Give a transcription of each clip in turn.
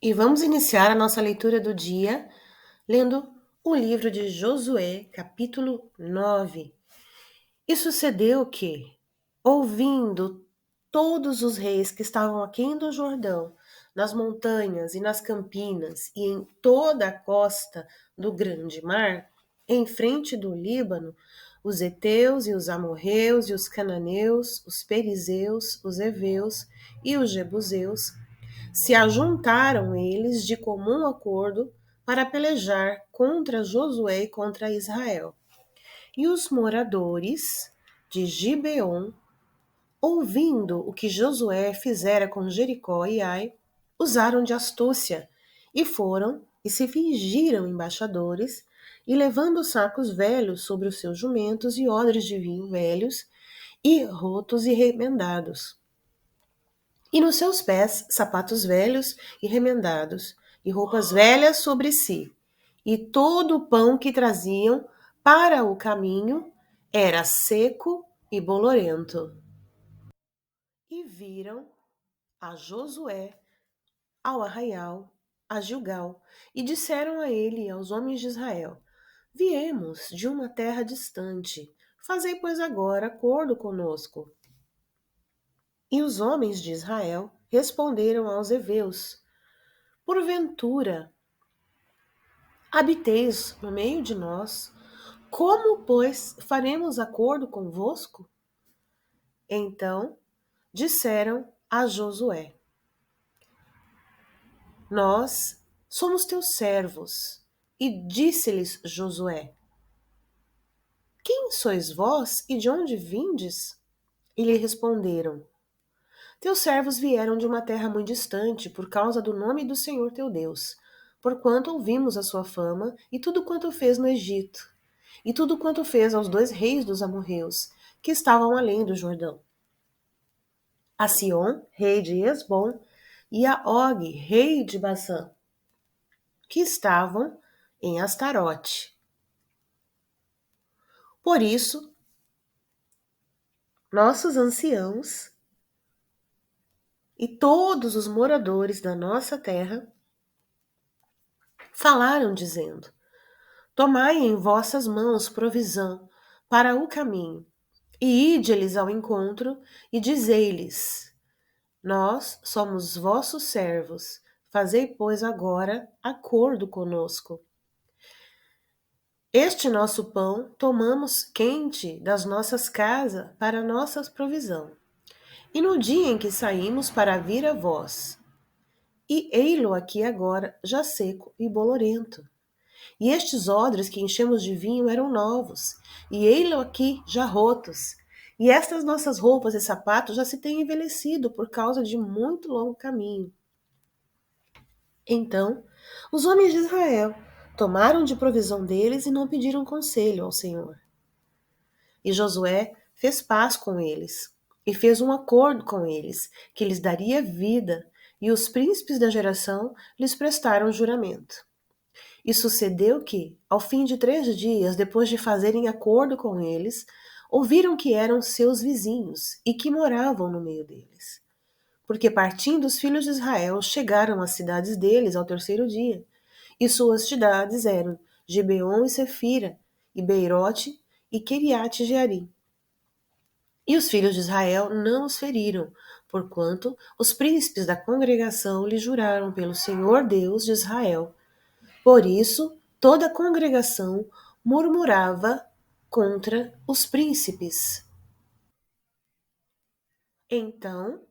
E vamos iniciar a nossa leitura do dia lendo o livro de Josué, capítulo 9. E sucedeu que, ouvindo todos os reis que estavam aquém do Jordão, nas montanhas e nas campinas e em toda a costa do grande mar, em frente do Líbano, os heteus e os amorreus e os cananeus, os perizeus, os heveus e os jebuseus, se ajuntaram eles de comum acordo para pelejar contra Josué e contra Israel. E os moradores de Gibeon, ouvindo o que Josué fizera com Jericó e Ai, usaram de astúcia e foram e se fingiram embaixadores, e levando sacos velhos sobre os seus jumentos e odres de vinho velhos e rotos e remendados, e nos seus pés sapatos velhos e remendados, e roupas velhas sobre si. E todo o pão que traziam para o caminho era seco e bolorento. E viram a Josué ao arraial, a Gilgal, e disseram a ele e aos homens de Israel: Viemos de uma terra distante, fazei, pois, agora acordo conosco. E os homens de Israel responderam aos heveus: Porventura, habiteis no meio de nós, como, pois, faremos acordo convosco? Então disseram a Josué: Nós somos teus servos. E disse-lhes Josué: Quem sois vós e de onde vindes? E lhe responderam: Teus servos vieram de uma terra muito distante, por causa do nome do Senhor teu Deus, porquanto ouvimos a sua fama e tudo quanto fez no Egito, e tudo quanto fez aos dois reis dos amorreus, que estavam além do Jordão, a Sion, rei de Hesbom, e a Og, rei de Basã, que estavam em Astarote. Por isso, nossos anciãos e todos os moradores da nossa terra falaram, dizendo: Tomai em vossas mãos provisão para o caminho, e ide-lhes ao encontro, e dizei-lhes: Nós somos vossos servos, fazei, pois, agora acordo conosco. Este nosso pão tomamos quente das nossas casas para nossa provisão. E no dia em que saímos para vir a vós, e ei-lo aqui agora, já seco e bolorento. E estes odres que enchemos de vinho eram novos, e ei-lo aqui já rotos. E estas nossas roupas e sapatos já se têm envelhecido por causa de muito longo caminho. Então, os homens de Israel tomaram de provisão deles e não pediram conselho ao Senhor. E Josué fez paz com eles, e fez um acordo com eles, que lhes daria vida, e os príncipes da geração lhes prestaram juramento. E sucedeu que, ao fim de 3 dias, depois de fazerem acordo com eles, ouviram que eram seus vizinhos e que moravam no meio deles. Porque partindo os filhos de Israel, chegaram às cidades deles ao 3º dia. E suas cidades eram Gibeon e Sefira, e Beirote e Queriate Jearim. E os filhos de Israel não os feriram, porquanto os príncipes da congregação lhe juraram pelo Senhor Deus de Israel. Por isso, toda a congregação murmurava contra os príncipes. Então,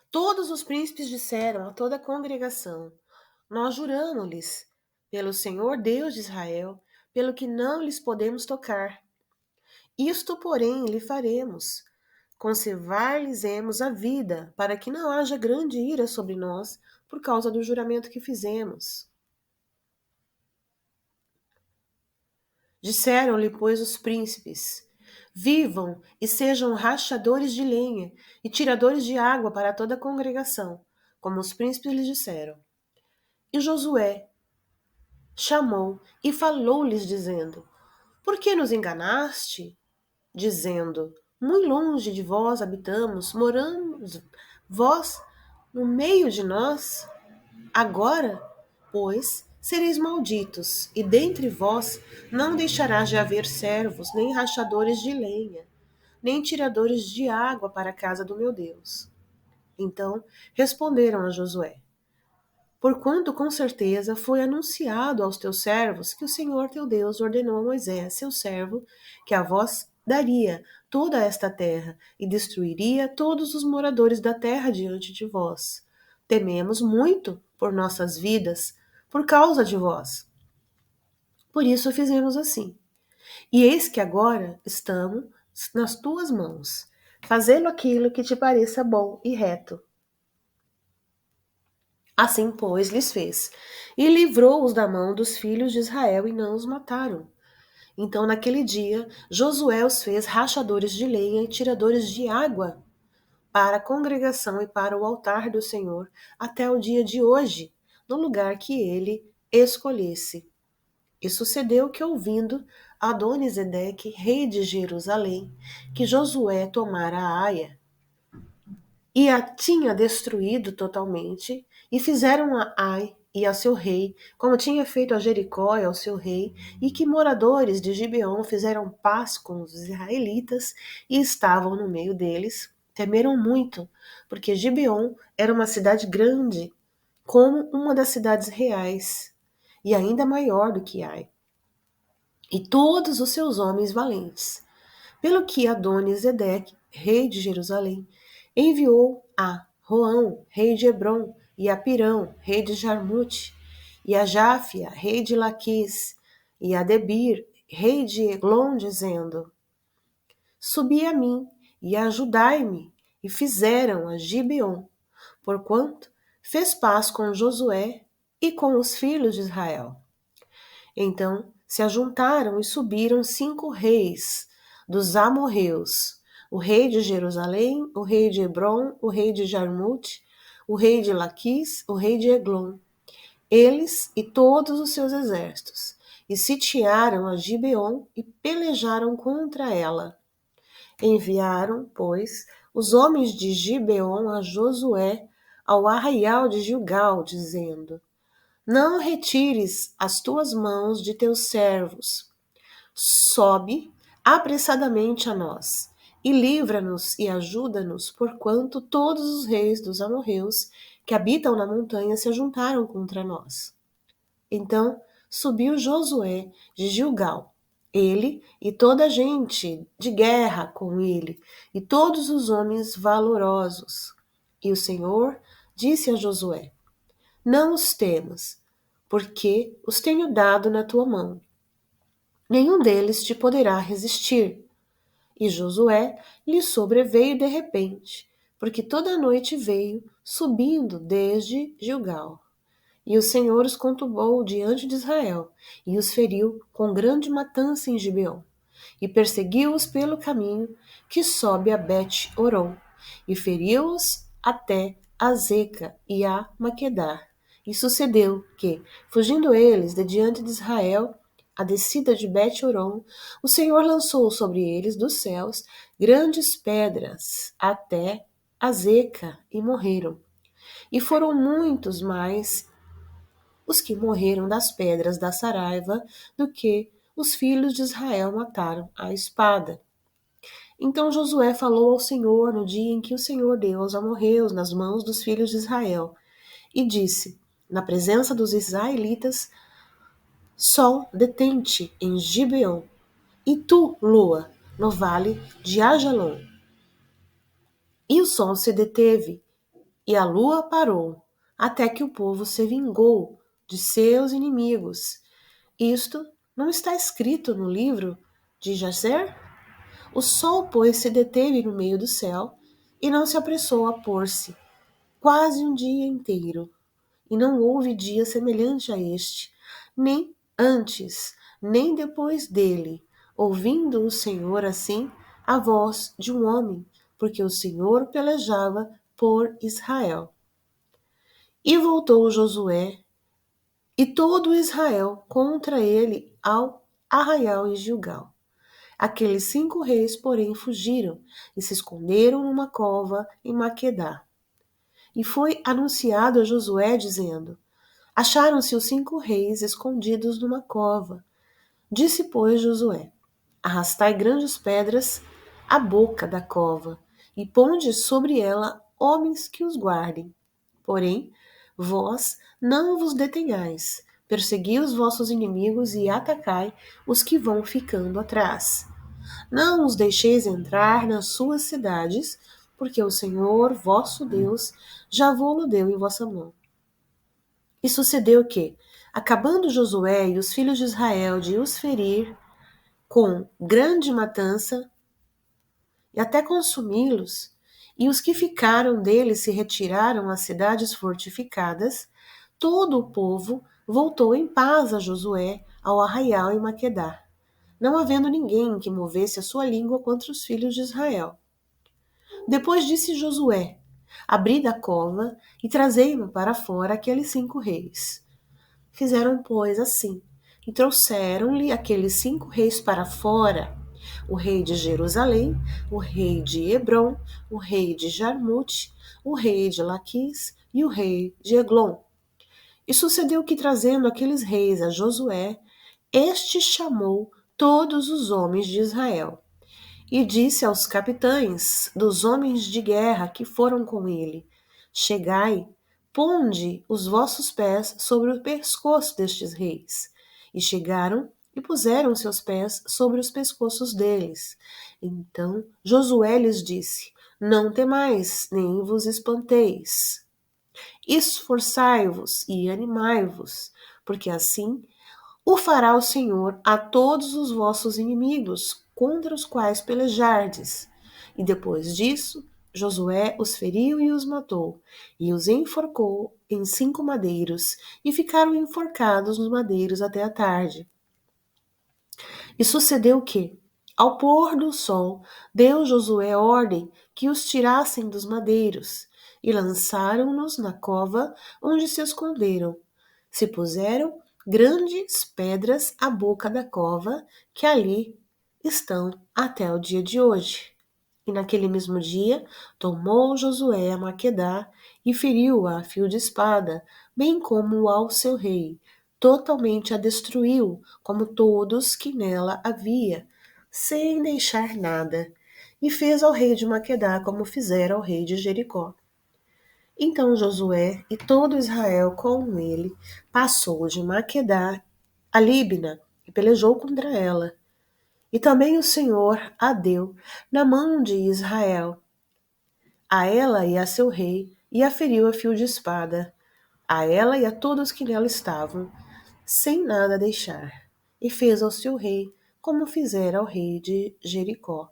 todos os príncipes disseram a toda a congregação: Nós juramos-lhes, pelo Senhor Deus de Israel, pelo que não lhes podemos tocar. Isto, porém, lhe faremos: conservar-lhes-emos a vida, para que não haja grande ira sobre nós, por causa do juramento que fizemos. Disseram-lhe, pois, os príncipes: Vivam e sejam rachadores de lenha e tiradores de água para toda a congregação, como os príncipes lhes disseram. E Josué chamou e falou-lhes, dizendo: Por que nos enganaste? Dizendo: Muito longe de vós habitamos, moramos vós no meio de nós. Agora, pois, sereis malditos, e dentre vós não deixará de haver servos, nem rachadores de lenha, nem tiradores de água para a casa do meu Deus. Então responderam a Josué: Porquanto com certeza foi anunciado aos teus servos que o Senhor teu Deus ordenou a Moisés, seu servo, que a vós daria toda esta terra e destruiria todos os moradores da terra diante de vós. Tememos muito por nossas vidas por causa de vós. Por isso fizemos assim. E eis que agora estamos nas tuas mãos, fazendo aquilo que te pareça bom e reto. Assim, pois, lhes fez, e livrou-os da mão dos filhos de Israel, e não os mataram. Então, naquele dia, Josué os fez rachadores de lenha e tiradores de água para a congregação e para o altar do Senhor, até o dia de hoje, no lugar que ele escolhesse. E sucedeu que, ouvindo Adonisedeque, rei de Jerusalém, que Josué tomara a Aia, e a tinha destruído totalmente, e fizeram a Ai e a seu rei, como tinha feito a Jericó e ao seu rei, e que moradores de Gibeon fizeram paz com os israelitas e estavam no meio deles, temeram muito, porque Gibeon era uma cidade grande, como uma das cidades reais, e ainda maior do que Ai, e todos os seus homens valentes. Pelo que Adonisedeque, rei de Jerusalém, enviou a Roão, rei de Hebron, e a Pirão, rei de Jarmute, e a Jáfia, rei de Laquis, e a Debir, rei de Eglon, dizendo: Subi a mim e ajudai-me, e fizeram a Gibeon, porquanto fez paz com Josué e com os filhos de Israel. Então se ajuntaram e subiram 5 reis dos amorreus, o rei de Jerusalém, o rei de Hebron, o rei de Jarmute, o rei de Laquis, o rei de Eglon, eles e todos os seus exércitos, e sitiaram a Gibeon e pelejaram contra ela. Enviaram, pois, os homens de Gibeon a Josué ao arraial de Gilgal, dizendo: Não retires as tuas mãos de teus servos. Sobe apressadamente a nós, e livra-nos e ajuda-nos, porquanto todos os reis dos amorreus que habitam na montanha se juntaram contra nós. Então subiu Josué de Gilgal, ele e toda a gente de guerra com ele, e todos os homens valorosos. E o Senhor disse a Josué: Não os temas, porque os tenho dado na tua mão. Nenhum deles te poderá resistir. E Josué lhe sobreveio de repente, porque toda a noite veio, subindo desde Gilgal. E o Senhor os conturbou diante de Israel, e os feriu com grande matança em Gibeon, e perseguiu-os pelo caminho que sobe a Bet-Oron, e feriu-os até a Zeca e a Maquedá. E sucedeu que, fugindo eles de diante de Israel, a descida de Bet-Oron, o Senhor lançou sobre eles dos céus grandes pedras até a Zeca, e morreram. E foram muitos mais os que morreram das pedras da Saraiva do que os filhos de Israel mataram à espada. Então Josué falou ao Senhor no dia em que o Senhor deu aos amorreus nas mãos dos filhos de Israel, e disse, na presença dos israelitas: Sol, detente em Gibeon, e tu, lua, no vale de Ajalon. E o sol se deteve, e a lua parou, até que o povo se vingou de seus inimigos. Isto não está escrito no livro de Jazer? O sol, pois, se deteve no meio do céu, e não se apressou a pôr-se, quase um dia inteiro. E não houve dia semelhante a este, nem antes, nem depois dele, ouvindo o Senhor assim a voz de um homem, porque o Senhor pelejava por Israel. E voltou Josué e todo Israel contra ele ao arraial em Gilgal. Aqueles 5 reis, porém, fugiram e se esconderam numa cova em Maquedá. E foi anunciado a Josué, dizendo: Acharam-se os 5 reis escondidos numa cova. Disse, pois, Josué: Arrastai grandes pedras à boca da cova, e ponde sobre ela homens que os guardem. Porém, vós não vos detenhais, persegui os vossos inimigos e atacai os que vão ficando atrás. Não os deixeis entrar nas suas cidades, porque o Senhor, vosso Deus, já vô-lo deu em vossa mão. E sucedeu que, acabando Josué e os filhos de Israel de os ferir com grande matança, e até consumi-los, e os que ficaram deles se retiraram às cidades fortificadas, todo o povo voltou em paz a Josué ao arraial em Maquedá, não havendo ninguém que movesse a sua língua contra os filhos de Israel. Depois disse Josué: Abri da cova e trazei-me para fora aqueles 5 reis. Fizeram, pois, assim, e trouxeram-lhe aqueles 5 reis para fora: o rei de Jerusalém, o rei de Hebrom, o rei de Jarmute, o rei de Laquis e o rei de Eglon. E sucedeu que, trazendo aqueles reis a Josué, este chamou todos os homens de Israel e disse aos capitães dos homens de guerra que foram com ele: Chegai, ponde os vossos pés sobre o pescoço destes reis. E chegaram e puseram seus pés sobre os pescoços deles. Então Josué lhes disse: Não temais, nem vos espanteis. Esforçai-vos e animai-vos, porque assim o fará o Senhor a todos os vossos inimigos, contra os quais pelejardes. E depois disso, Josué os feriu e os matou, e os enforcou em 5 madeiros, e ficaram enforcados nos madeiros até a tarde. E sucedeu que, ao pôr do sol, deu Josué ordem que os tirassem dos madeiros, e lançaram-nos na cova onde se esconderam. Se puseram grandes pedras à boca da cova, que ali estão até o dia de hoje. E naquele mesmo dia tomou Josué a Maquedá e feriu-a a fio de espada, bem como ao seu rei. Totalmente a destruiu, como todos que nela havia, sem deixar nada. E fez ao rei de Maquedá como fizera ao rei de Jericó. Então Josué e todo Israel com ele passou de Maquedá a Líbina e pelejou contra ela. E também o Senhor a deu na mão de Israel, a ela e a seu rei, e a feriu a fio de espada, a ela e a todos que nela estavam, sem nada deixar. E fez ao seu rei como fizera ao rei de Jericó.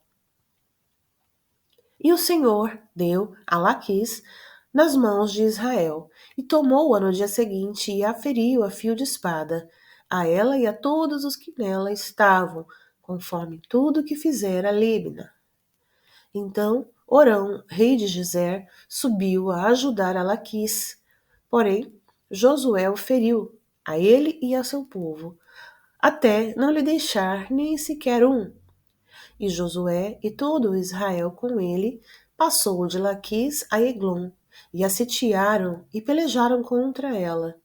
E o Senhor deu a Laquis nas mãos de Israel, e tomou-a no dia seguinte e a feriu a fio de espada, a ela e a todos os que nela estavam, conforme tudo que fizera Líbina. Então Orão, rei de Gezer, subiu a ajudar a Laquis. Porém, Josué o feriu, a ele e a seu povo, até não lhe deixar nem sequer um. E Josué e todo Israel com ele passou de Laquis a Eglon, e a sitiaram e pelejaram contra ela.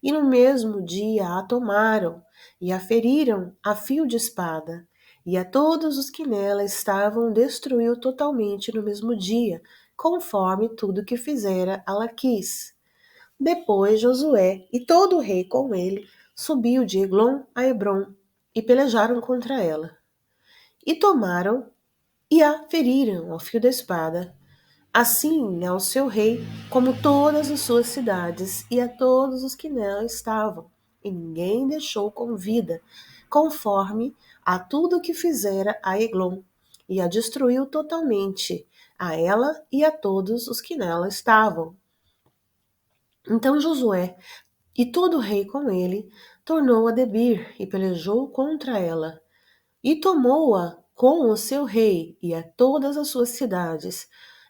E no mesmo dia a tomaram, e a feriram a fio de espada, e a todos os que nela estavam destruiu totalmente no mesmo dia, conforme tudo que fizera a Laquis. Depois Josué e todo o rei com ele subiu de Eglon a Hebrom, e pelejaram contra ela. E tomaram e a feriram ao fio da espada, assim ao seu rei, como todas as suas cidades, e a todos os que nela estavam, e ninguém deixou com vida, conforme a tudo que fizera a Eglon, e a destruiu totalmente, a ela e a todos os que nela estavam. Então Josué e todo o rei com ele tornou a Debir e pelejou contra ela, e tomou-a com o seu rei e a todas as suas cidades,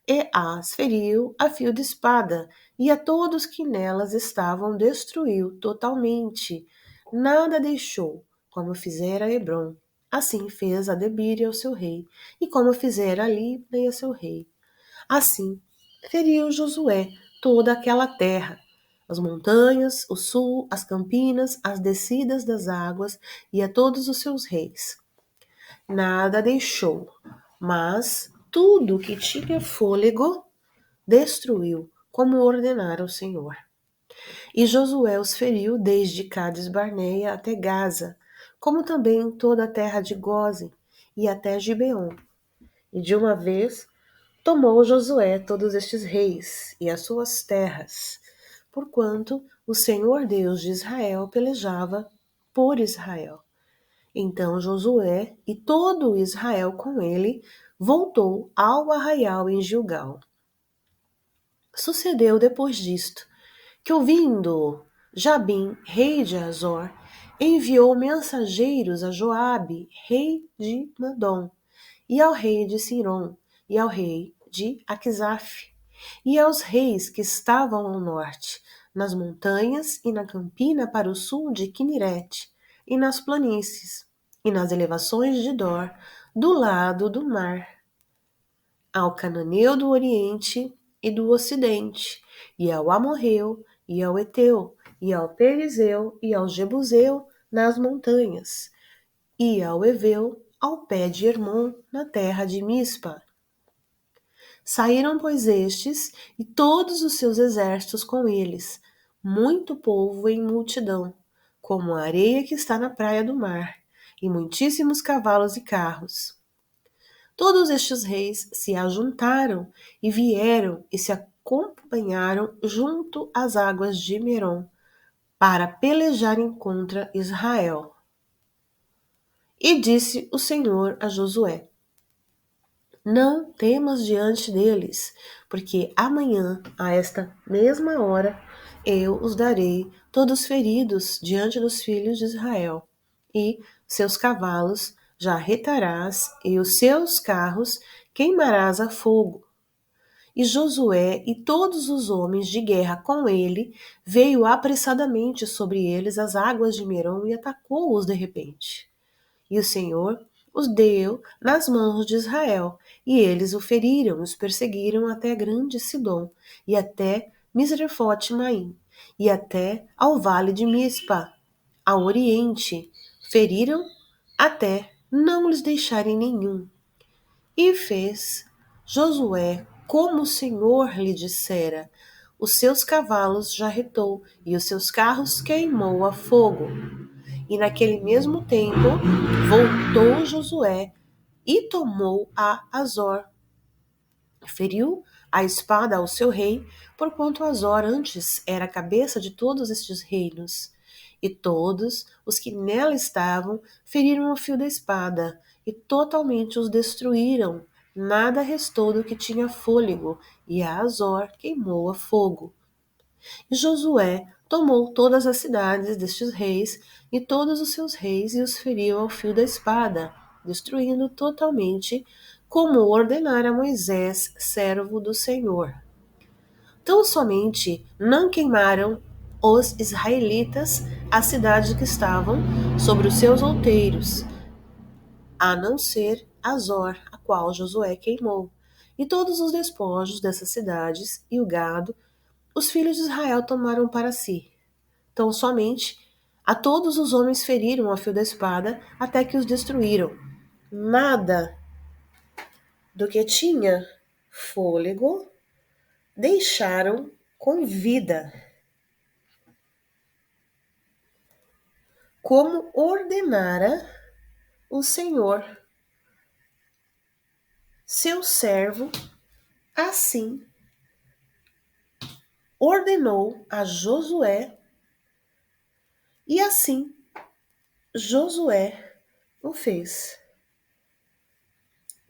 e as feriu a fio de espada, e a todos que nelas estavam destruiu totalmente. Nada deixou, como fizera Hebrom. Assim fez a Debir ao seu rei, e como fizera a Libna e a seu rei. Assim feriu Josué toda aquela terra, as montanhas, o sul, as campinas, as descidas das águas e a todos os seus reis. Nada deixou, mas tudo que tinha fôlego destruiu, como ordenara o Senhor. E Josué os feriu desde Cádiz Barneia até Gaza, como também toda a terra de Gósen e até Gibeon. E de uma vez tomou Josué todos estes reis e as suas terras, porquanto o Senhor Deus de Israel pelejava por Israel. Então Josué e todo Israel com ele voltou ao arraial em Gilgal. Sucedeu depois disto, que ouvindo Jabim, rei de Azor, enviou mensageiros a Joabe, rei de Madom, e ao rei de Siron, e ao rei de Aquisaf, e aos reis que estavam ao norte, nas montanhas e na campina para o sul de Quinerete, e nas planícies, e nas elevações de Dor, do lado do mar, ao cananeu do oriente e do ocidente, e ao amorreu, e ao eteu, e ao perizeu, e ao jebuseu nas montanhas, e ao heveu, ao pé de Hermon, na terra de Mispa. Saíram, pois, estes e todos os seus exércitos com eles, muito povo em multidão, como a areia que está na praia do mar, e muitíssimos cavalos e carros. Todos estes reis se ajuntaram e vieram e se acompanharam junto às águas de Merom, para pelejarem contra Israel. E disse o Senhor a Josué: Não temas diante deles, porque amanhã, a esta mesma hora, eu os darei todos feridos diante dos filhos de Israel, e seus cavalos jarretarás, e os seus carros queimarás a fogo. E Josué e todos os homens de guerra com ele veio apressadamente sobre eles as águas de Merom e atacou-os de repente. E o Senhor os deu nas mãos de Israel, e eles o feriram, os perseguiram até grande Sidom, e até Misrefote-Maim, e até ao vale de Mispa, ao oriente, feriram até não lhes deixarem nenhum. E fez Josué como o Senhor lhe dissera, os seus cavalos jarretou, e os seus carros queimou a fogo. E naquele mesmo tempo voltou Josué e tomou a Azor. Feriu a espada ao seu rei, porquanto Azor antes era a cabeça de todos estes reinos. E todos os que nela estavam feriram o fio da espada, e totalmente os destruíram. Nada restou do que tinha fôlego, e a Azor queimou a fogo. E Josué tomou todas as cidades destes reis e todos os seus reis e os feriu ao fio da espada, destruindo totalmente, como ordenara Moisés, servo do Senhor. Tão somente não queimaram os israelitas as cidades que estavam sobre os seus outeiros, a não ser Azor, a qual Josué queimou, e todos os despojos dessas cidades e o gado os filhos de Israel tomaram para si. Tão somente a todos os homens feriram a fio da espada, até que os destruíram. Nada do que tinha fôlego deixaram com vida, como ordenara o Senhor, seu servo, assim ordenou a Josué, e assim Josué o fez.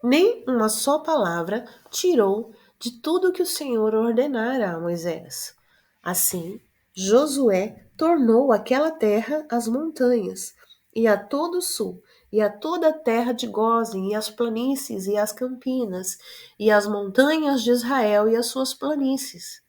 Nem uma só palavra tirou de tudo que o Senhor ordenara a Moisés. Assim, Josué tornou aquela terra as montanhas, e a todo o sul, e a toda a terra de Gósen, e as planícies, e as campinas, e as montanhas de Israel e as suas planícies.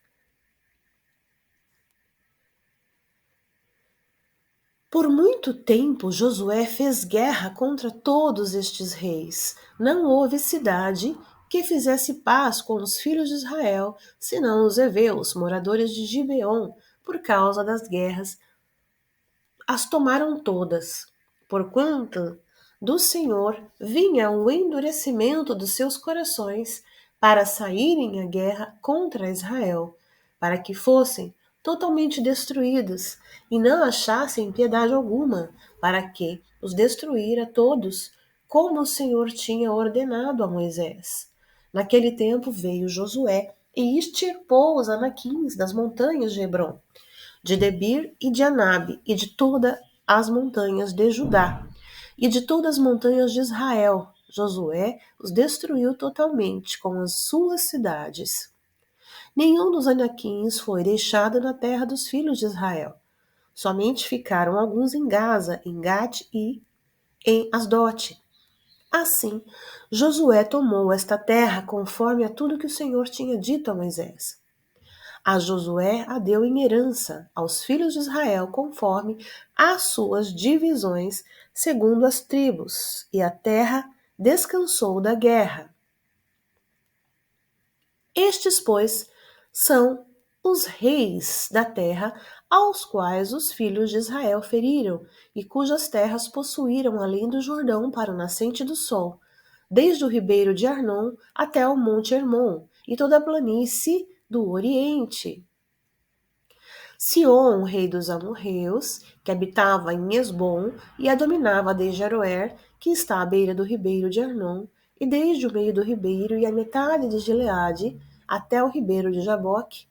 Por muito tempo Josué fez guerra contra todos estes reis. Não houve cidade que fizesse paz com os filhos de Israel, senão os heveus, moradores de Gibeon, por causa das guerras, as tomaram todas, porquanto do Senhor vinha o endurecimento dos seus corações para saírem à guerra contra Israel, para que fossem totalmente destruídos e não achassem piedade alguma, para que os destruíra todos, como o Senhor tinha ordenado a Moisés. Naquele tempo veio Josué e extirpou os anaquins das montanhas de Hebron, de Debir e de Anabe, e de todas as montanhas de Judá, e de todas as montanhas de Israel. Josué os destruiu totalmente, com as suas cidades. Nenhum dos anaquins foi deixado na terra dos filhos de Israel. Somente ficaram alguns em Gaza, em Gate e em Asdote. Assim, Josué tomou esta terra conforme a tudo que o Senhor tinha dito a Moisés. A Josué a deu em herança aos filhos de Israel conforme as suas divisões, segundo as tribos, e a terra descansou da guerra. Estes, pois, são os reis da terra aos quais os filhos de Israel feriram, e cujas terras possuíram além do Jordão para o nascente do sol, desde o ribeiro de Arnon até o monte Hermon, e toda a planície do Oriente. Sion, rei dos amorreus, que habitava em Esbom e a dominava desde Aroer, que está à beira do ribeiro de Arnon, e desde o meio do ribeiro e a metade de Gileade até o ribeiro de Jaboque,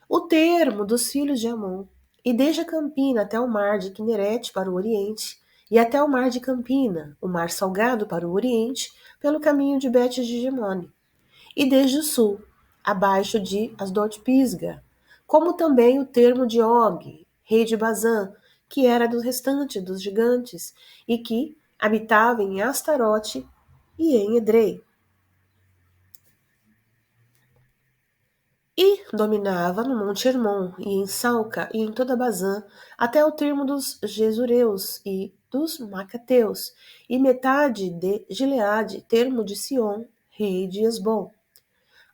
o termo dos filhos de Amon, e desde a Campina até o mar de Quinerete para o oriente, e até o mar de Campina, o mar salgado para o oriente, pelo caminho de Bet de Gemone, e desde o sul, abaixo de Asdot Pisga, como também o termo de Og, rei de Bazã, que era do restante dos gigantes, e que habitava em Astarote e em Edrei. E dominava no Monte Hermon, e em Salca, e em toda Bazã, até o termo dos Gesureus e dos Macateus, e metade de Gileade, termo de Sion, rei de Esbom.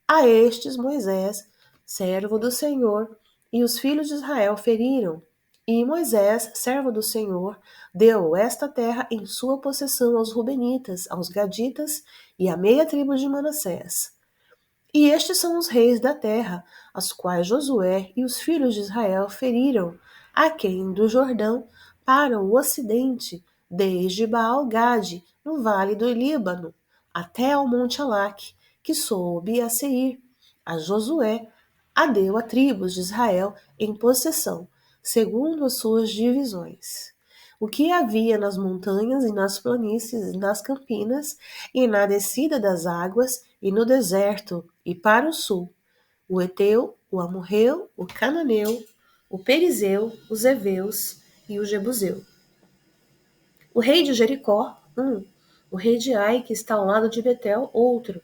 A estes Moisés, servo do Senhor, e os filhos de Israel feriram. E Moisés, servo do Senhor, deu esta terra em sua possessão aos Rubenitas, aos Gaditas e à meia tribo de Manassés. E estes são os reis da terra, as quais Josué e os filhos de Israel feriram, aquém do Jordão, para o ocidente, desde Baal-Gade, no vale do Líbano, até ao monte Alaque, que soube a Seir. A Josué a deu a tribos de Israel em possessão, segundo as suas divisões. O que havia nas montanhas e nas planícies e nas campinas, e na descida das águas, e no deserto, e para o sul, o Eteu, o Amorreu, o Cananeu, o Perizeu, os Heveus e o Jebuseu. O rei de Jericó, um. O rei de Ai, que está ao lado de Betel, outro.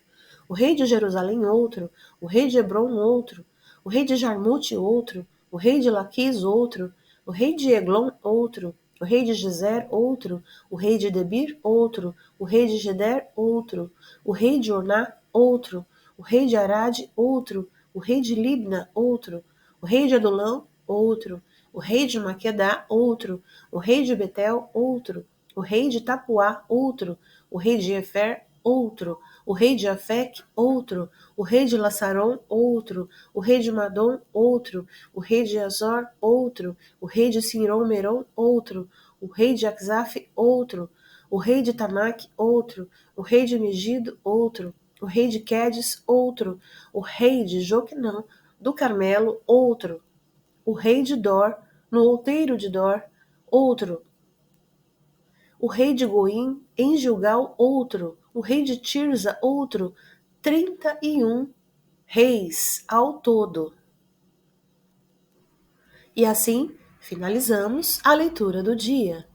O rei de Jerusalém, outro. O rei de Hebron, outro. O rei de Jarmute, outro. O rei de Laquis, outro. O rei de Eglon, outro. O rei de Gezer, outro. O rei de Debir, outro. O rei de Geder, outro. O rei de Orná, outro. O rei de Arade, outro. O rei de Libna, outro. O rei de Adulão, outro. O rei de Maquedá, outro. O rei de Betel, outro. O rei de Tapuá, outro. O rei de Efer, outro. O rei de Afec, outro. O rei de Lassaron, outro. O rei de Madom, outro. O rei de Azor, outro. O rei de Sinron-Meron, outro. O rei de Axaf, outro. O rei de Tanac, outro. O rei de Megido, outro. O rei de Quedes, outro. O rei de Joquenã, do Carmelo, outro. O rei de Dor, no outeiro de Dor, outro. O rei de Goim, em Gilgal, outro. O rei de Tirza, outro. 31 reis ao todo. E assim finalizamos a leitura do dia.